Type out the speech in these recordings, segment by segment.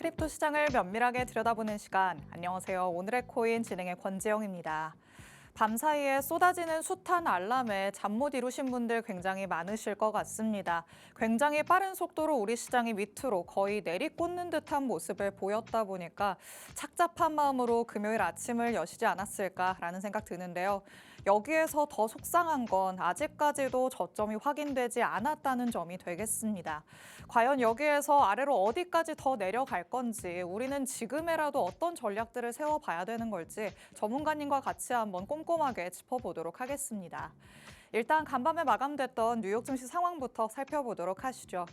크립토 시장을 면밀하게 들여다보는 시간. 안녕하세요. 오늘의 코인 진행의 권지영입니다. 밤사이에 쏟아지는 숱한 알람에 잠 못 이루신 분들 굉장히 많으실 것 같습니다. 굉장히 빠른 속도로 우리 시장이 밑으로 거의 내리꽂는 듯한 모습을 보였다 보니까 착잡한 마음으로 금요일 아침을 여시지 않았을까라는 생각 드는데요. 여기에서 더 속상한 건 아직까지도 저점이 확인되지 않았다는 점이 되겠습니다. 과연 여기에서 아래로 어디까지 더 내려갈 건지, 우리는 지금에라도 어떤 전략들을 세워봐야 되는 걸지 전문가님과 같이 한번 꼼꼼하게 짚어보도록 하겠습니다. 일단 간밤에 마감됐던 뉴욕 증시 상황부터 살펴보도록 하시죠.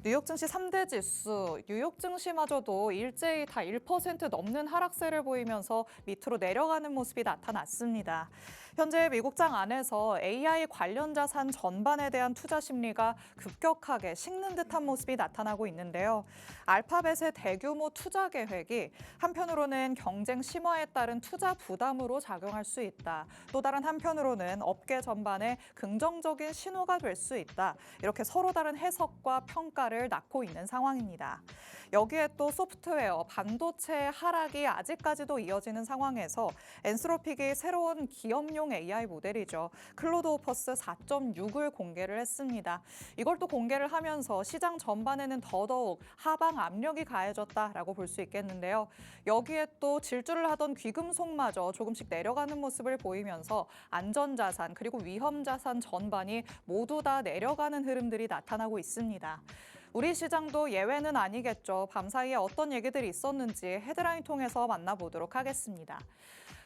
뉴욕 증시 3대 지수, 뉴욕 증시마저도 일제히 다 1% 넘는 하락세를 보이면서 밑으로 내려가는 모습이 나타났습니다. 현재 미국장 안에서 AI 관련 자산 전반에 대한 투자 심리가 급격하게 식는 듯한 모습이 나타나고 있는데요. 알파벳의 대규모 투자 계획이 한편으로는 경쟁 심화에 따른 투자 부담으로 작용할 수 있다. 또 다른 한편으로는 업계 전반에 긍정적인 신호가 될 수 있다. 이렇게 서로 다른 해석과 평가를 낳고 있는 상황입니다. 여기에 또 소프트웨어, 반도체의 하락이 아직까지도 이어지는 상황에서 엔스로픽이 새로운 기업용 AI 모델이죠. 클로드오퍼스 4.6을 공개를 했습니다. 이걸 또 공개를 하면서 시장 전반에는 더더욱 하방 압력이 가해졌다라고 볼 수 있겠는데요. 여기에 또 질주를 하던 귀금속마저 조금씩 내려가는 모습을 보이면서 안전자산 그리고 위험자산 전반이 모두 다 내려가는 흐름들이 나타나고 있습니다. 우리 시장도 예외는 아니겠죠. 밤사이에 어떤 얘기들이 있었는지 헤드라인 통해서 만나보도록 하겠습니다.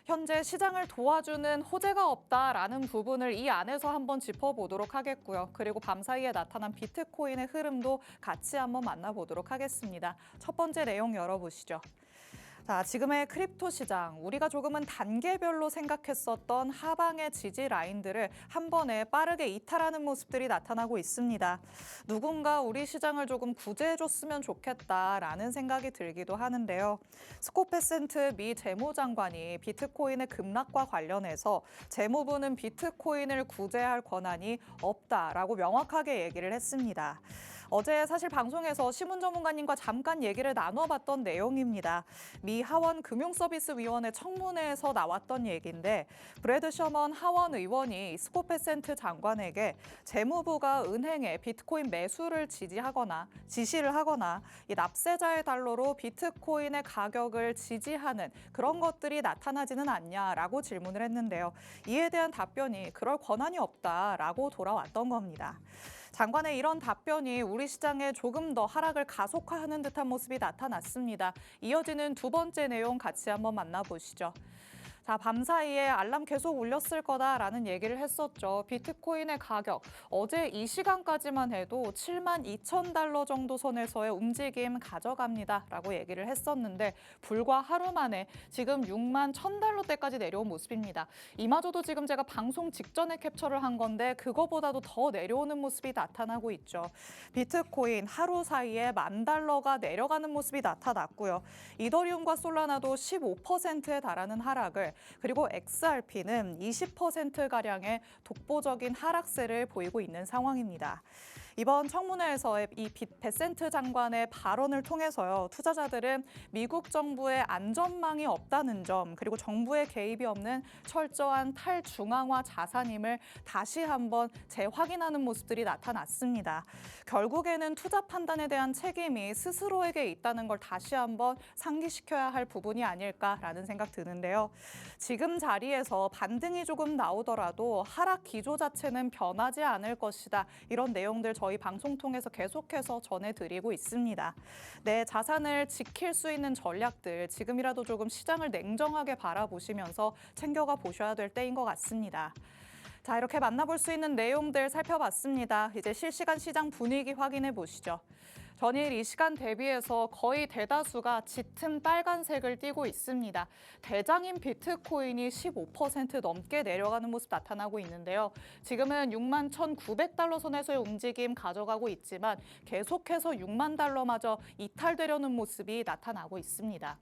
현재 시장을 도와주는 호재가 없다라는 부분을 이 안에서 한번 짚어보도록 하겠고요. 그리고 밤사이에 나타난 비트코인의 흐름도 같이 한번 만나보도록 하겠습니다. 첫 번째 내용 열어보시죠. 자, 지금의 크립토 시장, 우리가 조금은 단계별로 생각했었던 하방의 지지 라인들을 한 번에 빠르게 이탈하는 모습들이 나타나고 있습니다. 누군가 우리 시장을 조금 구제해줬으면 좋겠다라는 생각이 들기도 하는데요. 스콧 베센트 미 재무장관이 비트코인의 급락과 관련해서 재무부는 비트코인을 구제할 권한이 없다라고 명확하게 얘기를 했습니다. 어제 사실 방송에서 신문 전문가님과 잠깐 얘기를 나눠봤던 내용입니다. 미 하원 금융서비스위원회 청문회에서 나왔던 얘기인데 브래드 셔먼 하원 의원이 스콧 베센트 장관에게 재무부가 은행에 비트코인 매수를 지시를 하거나 이 납세자의 달러로 비트코인의 가격을 지지하는 그런 것들이 나타나지는 않냐라고 질문을 했는데요. 이에 대한 답변이 그럴 권한이 없다라고 돌아왔던 겁니다. 장관의 이런 답변이 우리 시장에 조금 더 하락을 가속화하는 듯한 모습이 나타났습니다. 이어지는 두 번째 내용 같이 한번 만나보시죠. 자, 밤사이에 알람 계속 울렸을 거다라는 얘기를 했었죠. 비트코인의 가격, 어제 이 시간까지만 해도 72,000달러 정도 선에서의 움직임 가져갑니다라고 얘기를 했었는데 불과 하루 만에 지금 61,000달러대까지 내려온 모습입니다. 이마저도 지금 제가 방송 직전에 캡처를 한 건데 그거보다도 더 내려오는 모습이 나타나고 있죠. 비트코인 하루 사이에 10,000달러가 내려가는 모습이 나타났고요. 이더리움과 솔라나도 15%에 달하는 하락을 그리고 XRP는 20%가량의 독보적인 하락세를 보이고 있는 상황입니다. 이번 청문회에서의 이 베센트 장관의 발언을 통해서요. 투자자들은 미국 정부의 안전망이 없다는 점 그리고 정부의 개입이 없는 철저한 탈중앙화 자산임을 다시 한번 재확인하는 모습들이 나타났습니다. 결국에는 투자 판단에 대한 책임이 스스로에게 있다는 걸 다시 한번 상기시켜야 할 부분이 아닐까라는 생각 드는데요. 지금 자리에서 반등이 조금 나오더라도 하락 기조 자체는 변하지 않을 것이다. 이런 내용들 저희 방송 통해서 계속해서 전해드리고 있습니다. 내 자산을 지킬 수 있는 전략들 지금이라도 조금 시장을 냉정하게 바라보시면서 챙겨가 보셔야 될 때인 것 같습니다. 자, 이렇게 만나볼 수 있는 내용들 살펴봤습니다. 이제 실시간 시장 분위기 확인해 보시죠. 전일 이 시간 대비해서 거의 대다수가 짙은 빨간색을 띠고 있습니다. 대장인 비트코인이 15% 넘게 내려가는 모습 나타나고 있는데요. 지금은 61,900달러 선에서의 움직임 가져가고 있지만 계속해서 60,000달러마저 이탈되려는 모습이 나타나고 있습니다.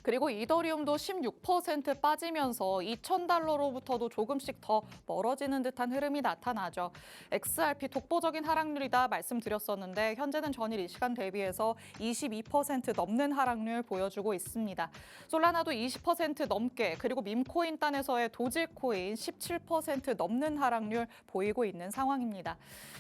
그리고 이더리움도 16% 빠지면서 2,000달러로부터도 조금씩 더 멀어지는 듯한 흐름이 나타나죠. XRP 독보적인 하락률이다 말씀드렸었는데 현재는 전일 이 시간 대비해서 22% 넘는 하락률 보여주고 있습니다. 솔라나도 20% 넘게, 그리고 밈코인 단에서의 도지코인 17% 넘는 하락률 보이고 있는 상황입니다.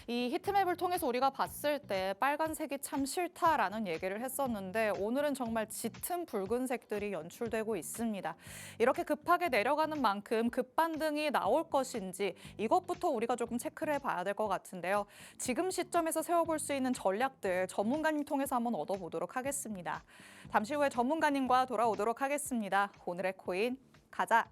이 히트맵을 통해서 우리가 봤을 때 빨간색이 참 싫다라는 얘기를 했었는데 오늘은 정말 짙은 붉은색들이 연출되고 있습니다. 이렇게 급하게 내려가는 만큼 급반등이 나올 것인지 이것부터 우리가 조금 체크를 해봐야 될 것 같은데요. 지금 시점에서 세워볼 수 있는 전략들 전문가님 통해서 한번 얻어보도록 하겠습니다. 잠시 후에 전문가님과 돌아오도록 하겠습니다. 오늘의 코인 가자.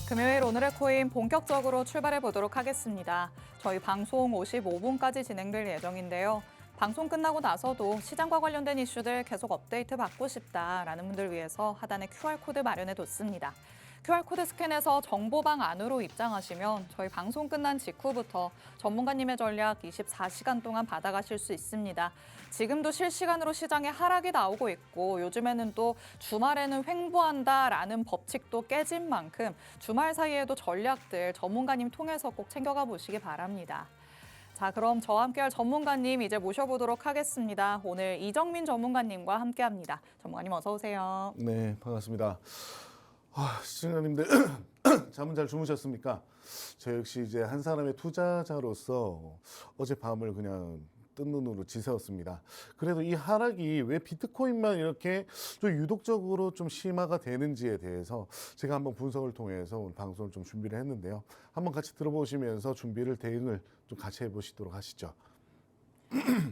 금요일 오늘의 코인 본격적으로 출발해 보도록 하겠습니다. 저희 방송 55분까지 진행될 예정인데요. 방송 끝나고 나서도 시장과 관련된 이슈들 계속 업데이트 받고 싶다라는 분들 위해서 하단에 QR코드 마련해 뒀습니다. QR코드 스캔해서 정보방 안으로 입장하시면 저희 방송 끝난 직후부터 전문가님의 전략 24시간 동안 받아가실 수 있습니다. 지금도 실시간으로 시장에 하락이 나오고 있고 요즘에는 또 주말에는 횡보한다라는 법칙도 깨진 만큼 주말 사이에도 전략들 전문가님 통해서 꼭 챙겨가 보시기 바랍니다. 자, 그럼 저와 함께할 전문가님 이제 모셔보도록 하겠습니다. 오늘 이정민 전문가님과 함께합니다. 전문가님 어서 오세요. 네, 반갑습니다. 시청자님들 잠은 잘 주무셨습니까? 저 역시 이제 한 사람의 투자자로서 어젯밤을 그냥 뜬 눈으로 지새웠습니다. 그래도 이 하락이 왜 비트코인만 이렇게 좀 유독적으로 좀 심화가 되는지에 대해서 제가 한번 분석을 통해서 오늘 방송을 좀 준비를 했는데요. 한번 같이 들어보시면서 준비를 대응을 좀 같이 해보시도록 하시죠.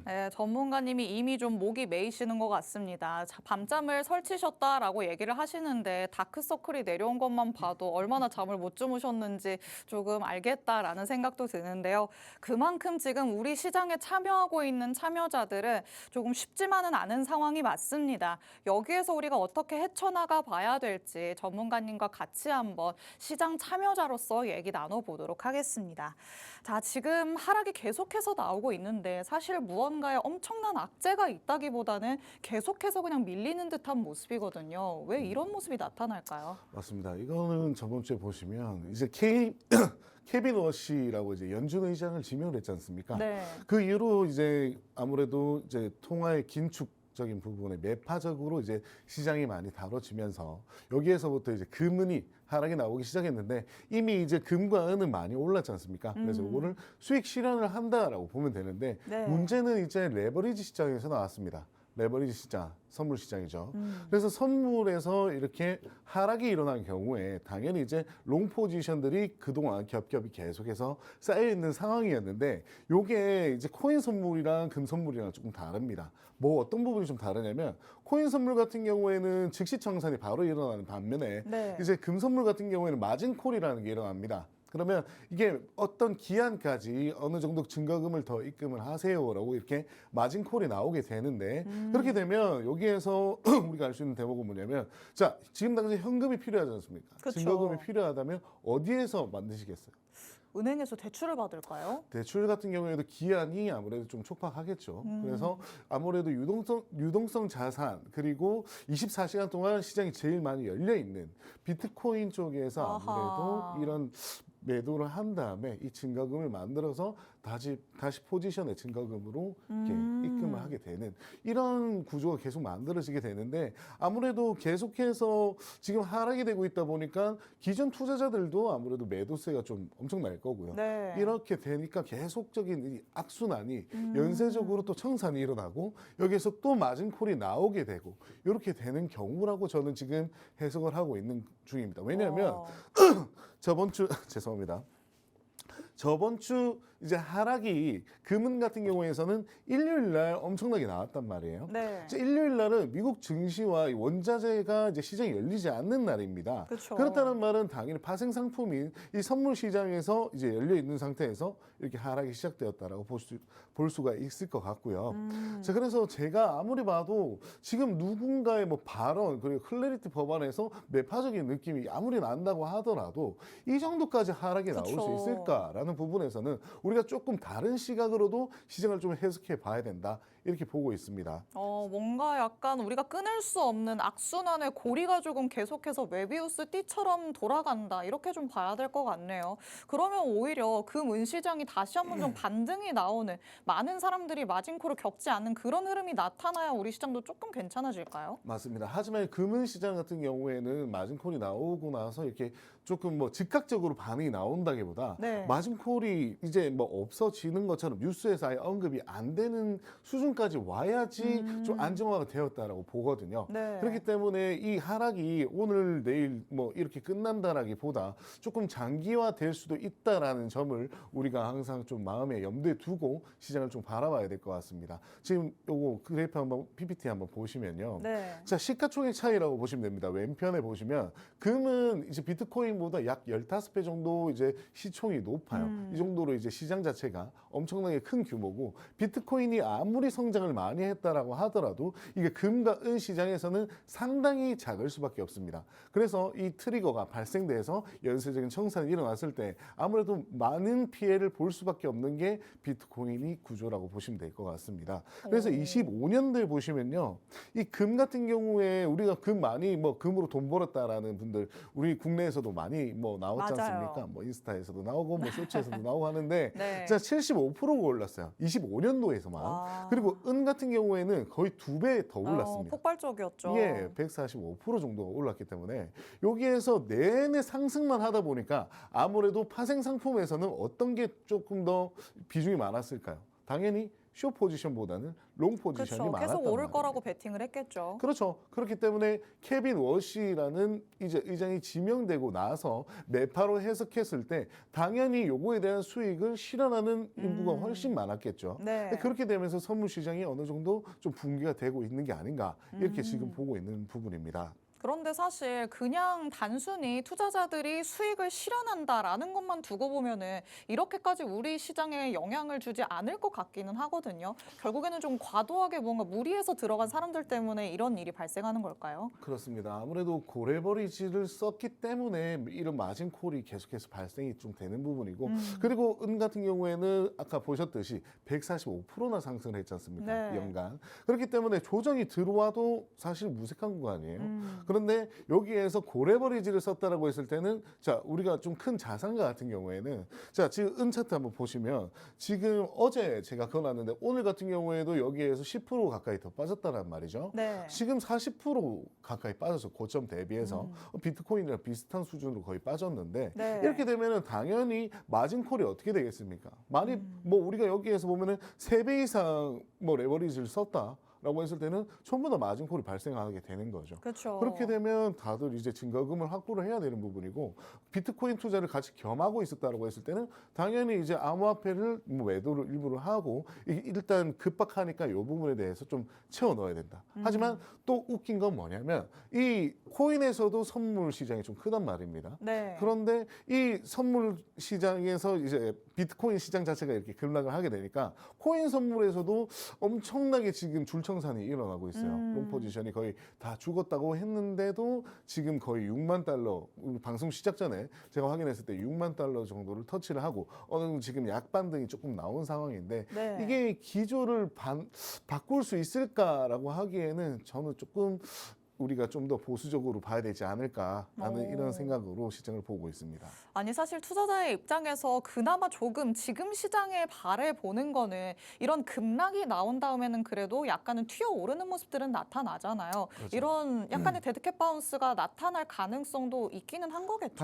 네, 전문가님이 이미 좀 목이 메이시는 것 같습니다. 자, 밤잠을 설치셨다라고 얘기를 하시는데 다크서클이 내려온 것만 봐도 얼마나 잠을 못 주무셨는지 조금 알겠다라는 생각도 드는데요. 그만큼 지금 우리 시장에 참여하고 있는 참여자들은 조금 쉽지만은 않은 상황이 맞습니다. 여기에서 우리가 어떻게 헤쳐나가 봐야 될지 전문가님과 같이 한번 시장 참여자로서 얘기 나눠보도록 하겠습니다. 자, 지금 하락이 계속해서 나오고 있는데 사실 무언가에 엄청난 악재가 있다기보다는 계속해서 그냥 밀리는 듯한 모습이거든요. 왜 이런 모습이 나타날까요? 맞습니다. 이거는 저번 주에 보시면 이제 케빈 워시라고 이제 연준 의장을 지명을 했지 않습니까? 네. 그 이후로 이제 아무래도 이제 통화의 긴축적인 부분에 매파적으로 이제 시장이 많이 다뤄지면서 여기에서부터 이제 금은이 하락이 나오기 시작했는데 이미 이제 금과 은은 많이 올랐지 않습니까? 그래서 이거를 수익 실현을 한다라고 보면 되는데 네. 문제는 이제 레버리지 시장에서 나왔습니다. 레버리지 시장, 선물 시장이죠. 그래서 선물에서 이렇게 하락이 일어난 경우에 당연히 이제 롱 포지션들이 그동안 겹겹이 계속해서 쌓여 있는 상황이었는데 요게 이제 코인 선물이랑 금 선물이랑 조금 다릅니다. 뭐 어떤 부분이 좀 다르냐면 코인 선물 같은 경우에는 즉시 청산이 바로 일어나는 반면에 네. 이제 금 선물 같은 경우에는 마진콜이라는 게 일어납니다. 그러면 이게 어떤 기한까지 어느 정도 증거금을 더 입금을 하세요라고 이렇게 마진콜이 나오게 되는데 그렇게 되면 여기에서 우리가 알 수 있는 대목은 뭐냐면 자, 지금 당시 현금이 필요하지 않습니까? 그쵸. 증거금이 필요하다면 어디에서 만드시겠어요? 은행에서 대출을 받을까요? 대출 같은 경우에도 기한이 아무래도 좀 촉박하겠죠. 그래서 아무래도 유동성 자산 그리고 24시간 동안 시장이 제일 많이 열려 있는 비트코인 쪽에서 아무래도 아하. 이런 매도를 한 다음에 이 증가금을 만들어서 다시 포지션의 증가금으로 이렇게 입금을 하게 되는 이런 구조가 계속 만들어지게 되는데 아무래도 계속해서 지금 하락이 되고 있다 보니까 기존 투자자들도 아무래도 매도세가 좀 엄청 날 거고요. 네. 이렇게 되니까 계속적인 이 악순환이 연쇄적으로 또 청산이 일어나고 여기에서 또 마진콜이 나오게 되고 이렇게 되는 경우라고 저는 지금 해석을 하고 있는 중입니다. 왜냐하면 저번 주 죄송합니다. 저번 주 이제 하락이 금은 같은 경우에서는 일요일 날 엄청나게 나왔단 말이에요. 네. 이제 일요일 날은 미국 증시와 이 원자재가 이제 시장이 열리지 않는 날입니다. 그쵸. 그렇다는 말은 당연히 파생 상품인 이 선물 시장에서 이제 열려 있는 상태에서 이렇게 하락이 시작되었다라고 볼 수가 있을 것 같고요. 자, 그래서 제가 아무리 봐도 지금 누군가의 뭐 발언 그리고 클래리티 법안에서 매파적인 느낌이 아무리 난다고 하더라도 이 정도까지 하락이 나올 수 그쵸. 있을까라는 부분에서는 우리가 조금 다른 시각으로도 시장을 좀 해석해 봐야 된다. 이렇게 보고 있습니다. 뭔가 약간 우리가 끊을 수 없는 악순환의 고리가 조금 계속해서 메비우스 띠처럼 돌아간다. 이렇게 좀 봐야 될 것 같네요. 그러면 오히려 금 시장이 다시 한번 좀 반등이 나오는 많은 사람들이 마진콜을 겪지 않는 그런 흐름이 나타나야 우리 시장도 조금 괜찮아질까요? 맞습니다. 하지만 금은 시장 같은 경우에는 마진콜이 나오고 나서 이렇게 조금 뭐 즉각적으로 반응이 나온다기보다 네. 마진콜이 이제 뭐 없어지는 것처럼 뉴스에서 아예 언급이 안 되는 수준까지 와야지 좀 안정화가 되었다라고 보거든요. 네. 그렇기 때문에 이 하락이 오늘 내일 뭐 이렇게 끝난다라기보다 조금 장기화될 수도 있다라는 점을 우리가 항상 좀 마음에 염두에 두고 시장을 좀 바라봐야 될 것 같습니다. 지금 요거 그래프 한번 PPT 한번 보시면요. 네. 자, 시가총액 차이라고 보시면 됩니다. 왼편에 보시면 금은 이제 비트코인보다 약 15배 정도 이제 시총이 높아요. 이 정도로 이제 시장 자체가 엄청나게 큰 규모고 비트코인이 아무리 성장을 많이 했다라고 하더라도 이게 금과 은 시장에서는 상당히 작을 수밖에 없습니다. 그래서 이 트리거가 발생돼서 연쇄적인 청산이 일어났을 때 아무래도 많은 피해를 볼 수밖에 없는 게 비트코인이 구조라고 보시면 될 것 같습니다. 그래서 25년도에 보시면요. 이 금 같은 경우에 우리가 금 많이 뭐 금으로 돈 벌었다라는 분들 우리 국내에서도 많이 뭐 나왔지 맞아요. 않습니까? 뭐 인스타에서도 나오고 뭐 쇼츠에서도 나오고 하는데 네. 진짜 75%가 올랐어요. 25년도에서만. 와. 그리고 은 같은 경우에는 거의 2배 더 올랐습니다. 폭발적이었죠. 예, 145% 정도가 올랐기 때문에 여기에서 내내 상승만 하다 보니까 아무래도 파생 상품에서는 어떤 게 조금 더 비중이 많았을까요? 당연히 숏 포지션보다는 롱 포지션이 그렇죠. 많았단 계속 오를 말입니다. 거라고 베팅을 했겠죠. 그렇죠. 그렇기 때문에 케빈 워시라는 이제 의장이 지명되고 나서 매파로 해석했을 때 당연히 요거에 대한 수익을 실현하는 인구가 훨씬 많았겠죠. 네. 그렇게 되면서 선물 시장이 어느 정도 좀 붕괴가 되고 있는 게 아닌가 이렇게 지금 보고 있는 부분입니다. 그런데 사실 그냥 단순히 투자자들이 수익을 실현한다라는 것만 두고 보면은 이렇게까지 우리 시장에 영향을 주지 않을 것 같기는 하거든요. 결국에는 좀 과도하게 뭔가 무리해서 들어간 사람들 때문에 이런 일이 발생하는 걸까요? 그렇습니다. 아무래도 고레버리지를 썼기 때문에 이런 마진콜이 계속해서 발생이 좀 되는 부분이고 그리고 은 같은 경우에는 아까 보셨듯이 145%나 상승을 했지 않습니까? 네. 연간. 그렇기 때문에 조정이 들어와도 사실 무색한 구간이에요. 그런데 여기에서 고레버리지를 썼다라고 했을 때는 자 우리가 좀 큰 자산가 같은 경우에는 자 지금 은 차트 한번 보시면 지금 어제 제가 그어놨는데 오늘 같은 경우에도 여기에서 10% 가까이 더 빠졌다란 말이죠. 네. 지금 40% 가까이 빠져서 고점 대비해서 비트코인이랑 비슷한 수준으로 거의 빠졌는데 네. 이렇게 되면은 당연히 마진콜이 어떻게 되겠습니까? 많이 뭐 우리가 여기에서 보면은 3배 이상 뭐 레버리지를 썼다. 라고 했을 때는 전부 다 마진콜이 발생하게 되는 거죠. 그렇죠. 그렇게 되면 다들 이제 증거금을 확보를 해야 되는 부분이고 비트코인 투자를 같이 겸하고 있었다라고 했을 때는 당연히 이제 암호화폐를 뭐 매도를 일부를 하고 일단 급박하니까 이 부분에 대해서 좀 채워 넣어야 된다. 하지만 또 웃긴 건 뭐냐면 이 코인에서도 선물 시장이 좀 크단 말입니다. 네. 그런데 이 선물 시장에서 이제 비트코인 시장 자체가 이렇게 급락을 하게 되니까 코인 선물에서도 엄청나게 지금 줄청산이 일어나고 있어요. 롱 포지션이 거의 다 죽었다고 했는데도 지금 거의 6만 달러 방송 시작 전에 제가 확인했을 때 6만 달러 정도를 터치를 하고 어느 정도 지금 약반등이 조금 나온 상황인데 네. 이게 기조를 바꿀 수 있을까라고 하기에는 저는 조금 우리가 좀 더 보수적으로 봐야 되지 않을까라는 이런 생각으로 시장을 보고 있습니다. 아니 사실 투자자의 입장에서 그나마 조금 지금 시장에 바래 보는 거는 이런 급락이 나온 다음에는 그래도 약간은 튀어오르는 모습들은 나타나잖아요. 그렇죠. 이런 약간의 데드캣 바운스가 나타날 가능성도 있기는 한 거겠죠.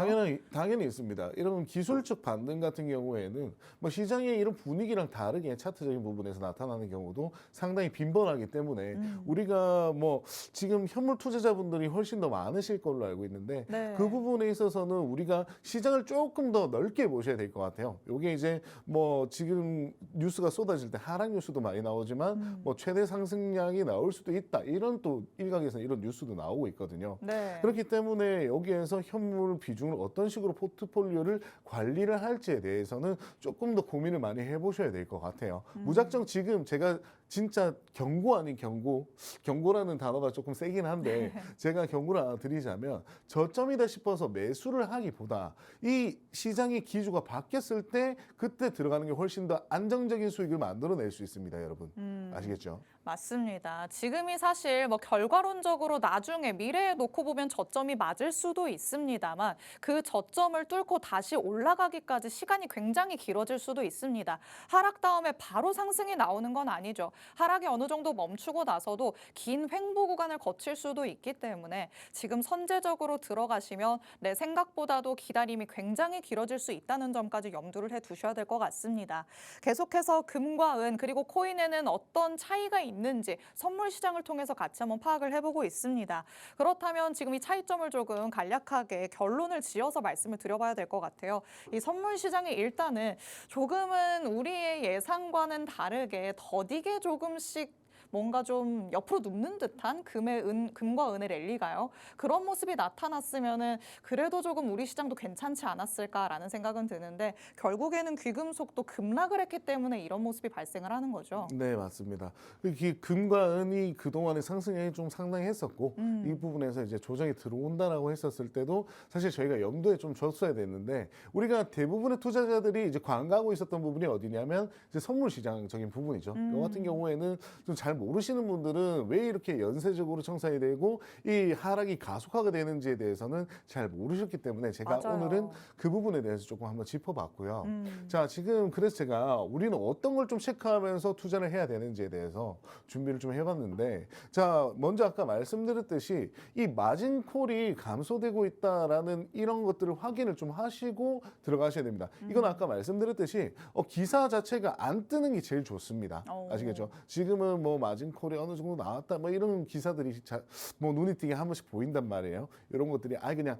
당연히 있습니다. 이런 기술적 반등 같은 경우에는 뭐 시장의 이런 분위기랑 다르게 차트적인 부분에서 나타나는 경우도 상당히 빈번하기 때문에 우리가 뭐 지금 현물 투자자분들이 훨씬 더 많으실 걸로 알고 있는데 네. 그 부분에 있어서는 우리가 시장을 조금 더 넓게 보셔야 될 것 같아요. 이게 이제 뭐 지금 뉴스가 쏟아질 때 하락 뉴스도 많이 나오지만 뭐 최대 상승량이 나올 수도 있다. 이런 또 일각에서는 이런 뉴스도 나오고 있거든요. 네. 그렇기 때문에 여기에서 현물 비중을 어떤 식으로 포트폴리오를 관리를 할지에 대해서는 조금 더 고민을 많이 해보셔야 될 것 같아요. 무작정 지금 제가 진짜 경고 아닌 경고라는 단어가 조금 세긴 한데 제가 경고를 하나 드리자면 저점이다 싶어서 매수를 하기보다 이 시장의 기조가 바뀌었을 때 그때 들어가는 게 훨씬 더 안정적인 수익을 만들어낼 수 있습니다, 여러분. 아시겠죠? 맞습니다. 지금이 사실 뭐 결과론적으로 나중에 미래에 놓고 보면 저점이 맞을 수도 있습니다만 그 저점을 뚫고 다시 올라가기까지 시간이 굉장히 길어질 수도 있습니다. 하락 다음에 바로 상승이 나오는 건 아니죠. 하락이 어느 정도 멈추고 나서도 긴 횡보 구간을 거칠 수도 있기 때문에 지금 선제적으로 들어가시면 내 생각보다도 기다림이 굉장히 길어질 수 있다는 점까지 염두를 해 두셔야 될 것 같습니다. 계속해서 금과 은 그리고 코인에는 어떤 차이가 있는지 선물 시장을 통해서 같이 한번 파악을 해보고 있습니다. 그렇다면 지금 이 차이점을 조금 간략하게 결론을 지어서 말씀을 드려봐야 될 것 같아요. 이 선물 시장이 일단은 조금은 우리의 예상과는 다르게 더디게 조금씩 뭔가 좀 옆으로 눕는 듯한 금과 은의 랠리가요. 그런 모습이 나타났으면은 그래도 조금 우리 시장도 괜찮지 않았을까라는 생각은 드는데 결국에는 귀금속도 급락을 했기 때문에 이런 모습이 발생을 하는 거죠. 네, 맞습니다. 금과 은이 그동안의 상승량이 좀 상당히 했었고 이 부분에서 이제 조정이 들어온다라고 했었을 때도 사실 저희가 염두에 좀 줬어야 됐는데 우리가 대부분의 투자자들이 이제 관가하고 있었던 부분이 어디냐면 이제 선물 시장적인 부분이죠. 이 같은 경우에는 좀 잘 모르시는 분들은 왜 이렇게 연쇄적으로 청산이 되고 이 하락이 가속화가 되는지에 대해서는 잘 모르셨기 때문에 제가 맞아요. 오늘은 그 부분에 대해서 조금 한번 짚어봤고요. 자, 지금 그래서 제가 우리는 어떤 걸 좀 체크하면서 투자를 해야 되는지에 대해서 준비를 좀 해봤는데 자, 먼저 아까 말씀드렸듯이 이 마진콜이 감소되고 있다라는 이런 것들을 확인을 좀 하시고 들어가셔야 됩니다. 이건 아까 말씀드렸듯이 기사 자체가 안 뜨는 게 제일 좋습니다. 아시겠죠? 지금은 뭐 마진콜이 어느 정도 나왔다 뭐 이런 기사들이 뭐 눈이 띄게 한 번씩 보인단 말이에요. 이런 것들이 그냥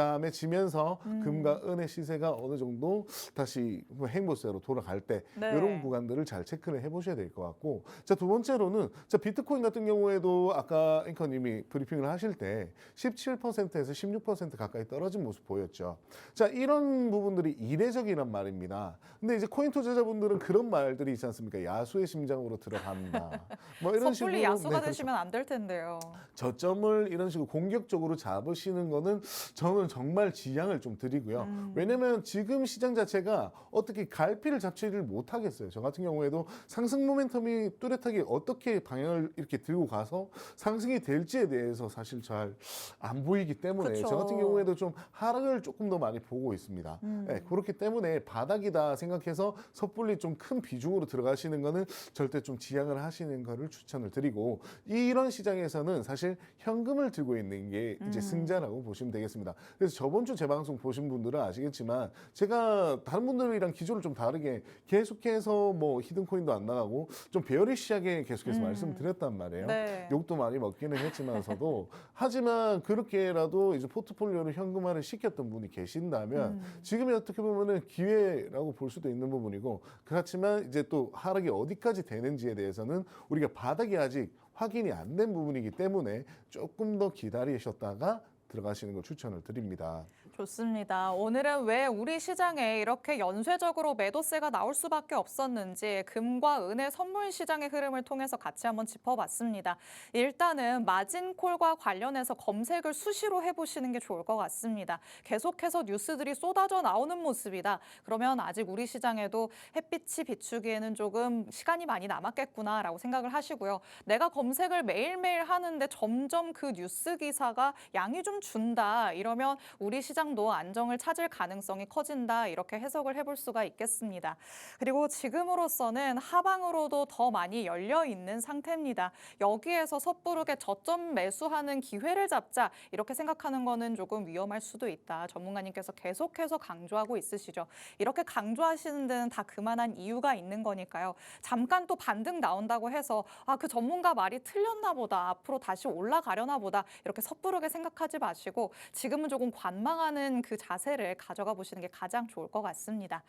잠잠해지면서 금과 은의 시세가 어느 정도 다시 뭐 행보세로 돌아갈 때 네. 이런 구간들을 잘 체크를 해보셔야 될 것 같고 자, 두 번째로는 자, 비트코인 같은 경우에도 아까 앵커님이 브리핑을 하실 때 17%에서 16% 가까이 떨어진 모습 보였죠. 자, 이런 부분들이 이례적이란 말입니다. 근데 이제 코인 투자자분들은 그런 말들이 있지 않습니까? 야수의 심장으로 들어간다. 뭐 이런 식으로 섣불리 야수가 그렇죠. 되시면 안 될 텐데요. 저점을 이런 식으로 공격적으로 잡으시는 거는 저는 정말 지양을 좀 드리고요. 왜냐면 지금 시장 자체가 어떻게 갈피를 잡지를 못하겠어요. 저 같은 경우에도 상승 모멘텀이 뚜렷하게 어떻게 방향을 이렇게 들고 가서 상승이 될지에 대해서 사실 잘 안 보이기 때문에 그쵸. 저 같은 경우에도 좀 하락을 조금 더 많이 보고 있습니다. 네, 그렇기 때문에 바닥이다 생각해서 섣불리 좀 큰 비중으로 들어가시는 거는 절대 좀 지양을 하시는 거를 추천을 드리고 이런 시장에서는 사실 현금을 들고 있는 게 이제 승자라고 보시면 되겠습니다. 그래서 저번 주 제 방송 보신 분들은 아시겠지만 제가 다른 분들이랑 기조를 좀 다르게 계속해서 뭐 히든코인도 안 나가고 좀 베어리시하게 계속해서 말씀드렸단 말이에요. 네. 욕도 많이 먹기는 했지만서도 하지만 그렇게라도 이제 포트폴리오를 현금화를 시켰던 분이 계신다면 지금이 어떻게 보면은 기회라고 볼 수도 있는 부분이고 그렇지만 이제 또 하락이 어디까지 되는지에 대해서는 우리가 바닥이 아직 확인이 안 된 부분이기 때문에 조금 더 기다리셨다가 들어가시는 걸 추천을 드립니다. 좋습니다. 오늘은 왜 우리 시장에 이렇게 연쇄적으로 매도세가 나올 수밖에 없었는지 금과 은의 선물 시장의 흐름을 통해서 같이 한번 짚어봤습니다. 일단은 마진콜과 관련해서 검색을 수시로 해보시는 게 좋을 것 같습니다. 계속해서 뉴스들이 쏟아져 나오는 모습이다. 그러면 아직 우리 시장에도 햇빛이 비추기에는 조금 시간이 많이 남았겠구나라고 생각을 하시고요. 내가 검색을 매일매일 하는데 점점 그 뉴스 기사가 양이 좀 준다. 이러면 우리 시장도 안정을 찾을 가능성이 커진다. 이렇게 해석을 해볼 수가 있겠습니다. 그리고 지금으로서는 하방으로도 더 많이 열려 있는 상태입니다. 여기에서 섣부르게 저점 매수하는 기회를 잡자. 이렇게 생각하는 거는 조금 위험할 수도 있다. 전문가님께서 계속해서 강조하고 있으시죠. 이렇게 강조하시는 데는 다 그만한 이유가 있는 거니까요. 잠깐 또 반등 나온다고 해서 그 전문가 말이 틀렸나 보다. 앞으로 다시 올라가려나 보다. 이렇게 섣부르게 생각하지 마시고 지금은 조금 관망하는 그 자세를 가져가 보시는 게 가장 좋을 것 같습니다.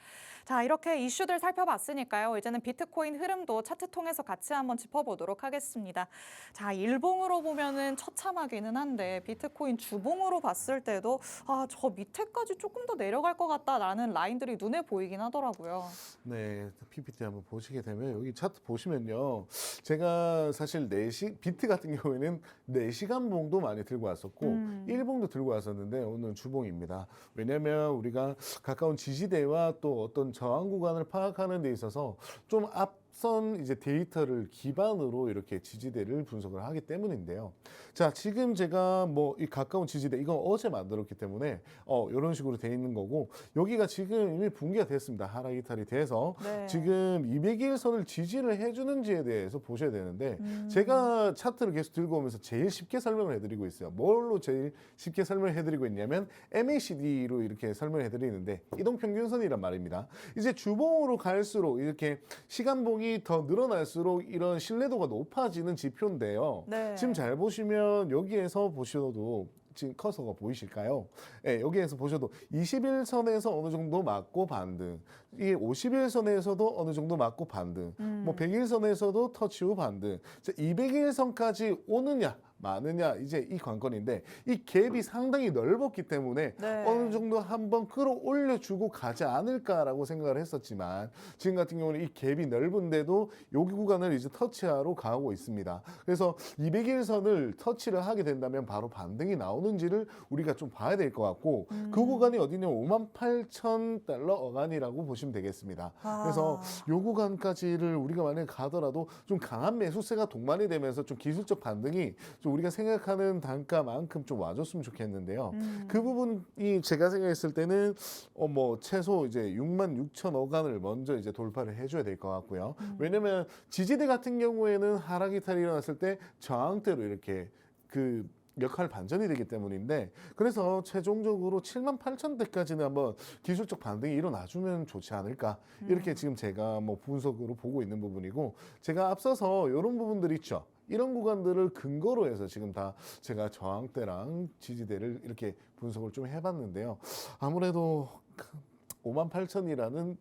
자, 이렇게 이슈들 살펴봤으니까요. 이제는 비트코인 흐름도 차트 통해서 같이 한번 짚어보도록 하겠습니다. 자, 일봉으로 보면은 처참하기는 한데 비트코인 주봉으로 봤을 때도 저 밑에까지 조금 더 내려갈 것 같다라는 라인들이 눈에 보이긴 하더라고요. 네, PPT 한번 보시게 되면 여기 차트 보시면요. 제가 사실 비트 같은 경우에는 4시간 봉도 많이 들고 왔었고 1봉도 들고 왔었는데 오늘 주봉입니다. 왜냐하면 우리가 가까운 지지대와 또 어떤 저항 구간을 파악하는 데 있어서 좀 앞선 이제 데이터를 기반으로 이렇게 지지대를 분석을 하기 때문인데요. 자, 지금 제가 뭐 이 가까운 지지대 이건 어제 만들었기 때문에 이런 식으로 돼 있는 거고 여기가 지금 이미 붕괴가 됐습니다. 하락 이탈이 돼서 네. 지금 200일선을 지지를 해주는지에 대해서 보셔야 되는데 제가 차트를 계속 들고 오면서 제일 쉽게 설명을 해드리고 있어요. 뭘로 제일 쉽게 설명해드리고 있냐면 MACD로 이렇게 설명해드리는데 이동평균선이란 말입니다. 이제 주봉으로 갈수록 이렇게 시간봉이 더 늘어날수록 이런 신뢰도가 높아지는 지표인데요. 네. 지금 잘 보시면 여기에서 보셔도 지금 커서가 보이실까요? 네, 여기에서 보셔도 21선에서 어느 정도 맞고 반등, 이 51선에서도 어느 정도 맞고 반등, 뭐 100일선에서도 터치 후 반등, 200일선까지 오느냐 많으냐 이제 이 관건인데 이 갭이 상당히 넓었기 때문에 네. 어느 정도 한번 끌어올려주고 가지 않을까라고 생각을 했었지만 지금 같은 경우는 이 갭이 넓은데도 여기 구간을 이제 터치하러 가고 있습니다. 그래서 200일선을 터치를 하게 된다면 바로 반등이 나오는지를 우리가 좀 봐야 될 것 같고 그 구간이 어디냐 58,000달러 어간이라고 보시면 되겠습니다. 그래서 요 구간까지를 우리가 만약에 가더라도 좀 강한 매수세가 동반이 되면서 좀 기술적 반등이 좀 우리가 생각하는 단가만큼 좀 와줬으면 좋겠는데요. 그 부분이 제가 생각했을 때는 뭐 최소 이제 66,000억원을 먼저 이제 돌파를 해줘야 될 것 같고요. 왜냐면 지지대 같은 경우에는 하락 이탈이 일어났을 때 저항대로 이렇게 그 역할 반전이 되기 때문인데 그래서 최종적으로 78,000대까지는 한번 기술적 반등이 일어나주면 좋지 않을까 이렇게 지금 제가 뭐 분석으로 보고 있는 부분이고 제가 앞서서 이런 부분들 있죠. 이런 구간들을 근거로 해서 지금 다 제가 저항대랑 지지대를 이렇게 분석을 좀 해봤는데요. 아무래도 58,000이라는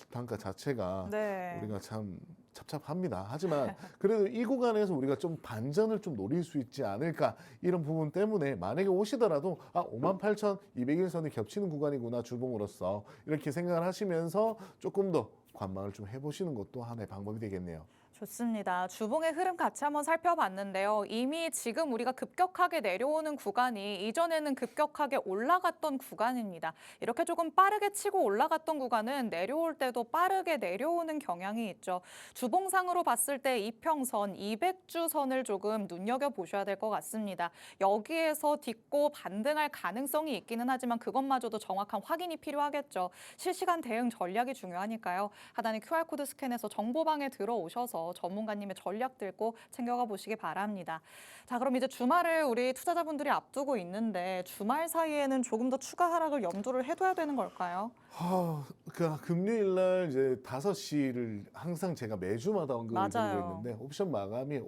단가 자체가 네. 우리가 참 찹찹합니다. 하지만 그래도 이 구간에서 우리가 좀 반전을 좀 노릴 수 있지 않을까 이런 부분 때문에 만약에 오시더라도 58,200일선이 겹치는 구간이구나 주봉으로서 이렇게 생각을 하시면서 조금 더 관망을 좀 해보시는 것도 하나의 방법이 되겠네요. 좋습니다. 주봉의 흐름 같이 한번 살펴봤는데요. 이미 지금 우리가 급격하게 내려오는 구간이 이전에는 급격하게 올라갔던 구간입니다. 이렇게 조금 빠르게 치고 올라갔던 구간은 내려올 때도 빠르게 내려오는 경향이 있죠. 주봉상으로 봤을 때 이평선, 200주선을 조금 눈여겨보셔야 될 것 같습니다. 여기에서 딛고 반등할 가능성이 있기는 하지만 그것마저도 정확한 확인이 필요하겠죠. 실시간 대응 전략이 중요하니까요. 하단의 QR코드 스캔해서 정보방에 들어오셔서 전문가님의 전략들 꼭 챙겨가 보시기 바랍니다. 자, 그럼 이제 주말을 우리 투자자분들이 앞두고 있는데 주말 사이에는 조금 더 추가 하락을 염두를 해둬야 되는 걸까요? 그 금요일 날 이제 5시를 항상 제가 매주마다 언급을 드리고 맞아요. 있는데 옵션 마감이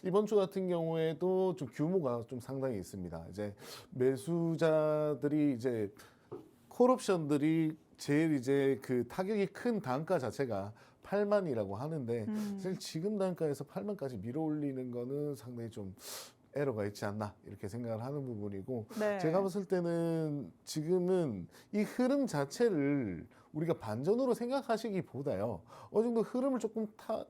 이번 주 같은 경우에도 좀 규모가 좀 상당히 있습니다. 이제 매수자들이 이제 콜옵션들이 제일 이제 그 타격이 큰 단가 자체가 8만이라고 하는데 사실 지금 단가에서 8만까지 밀어올리는 거는 상당히 좀 에러가 있지 않나 이렇게 생각을 하는 부분이고 네. 제가 봤을 때는 지금은 이 흐름 자체를 우리가 반전으로 생각하시기보다요. 어느 정도 흐름을 조금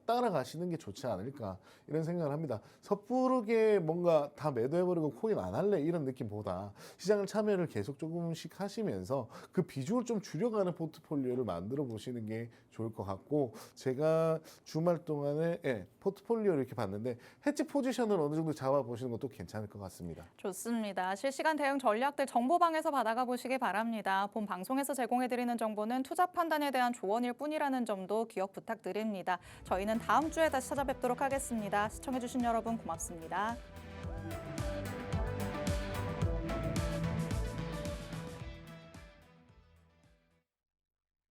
따라가시는 게 좋지 않을까 이런 생각을 합니다. 섣부르게 뭔가 다 매도해버리고 코인 안 할래 이런 느낌보다 시장을 참여를 계속 조금씩 하시면서 그 비중을 좀 줄여가는 포트폴리오를 만들어 보시는 게 좋을 것 같고 제가 주말 동안에 포트폴리오를 이렇게 봤는데 해지 포지션을 어느 정도 잡아보시는 것도 괜찮을 것 같습니다. 좋습니다. 실시간 대응 전략들 정보방에서 받아가 보시기 바랍니다. 본 방송에서 제공해드리는 정보는 투자 판단에 대한 조언일 뿐이라는 점도 기억 부탁드립니다. 저희는 다음 주에 다시 찾아뵙도록 하겠습니다. 시청해주신 여러분 고맙습니다.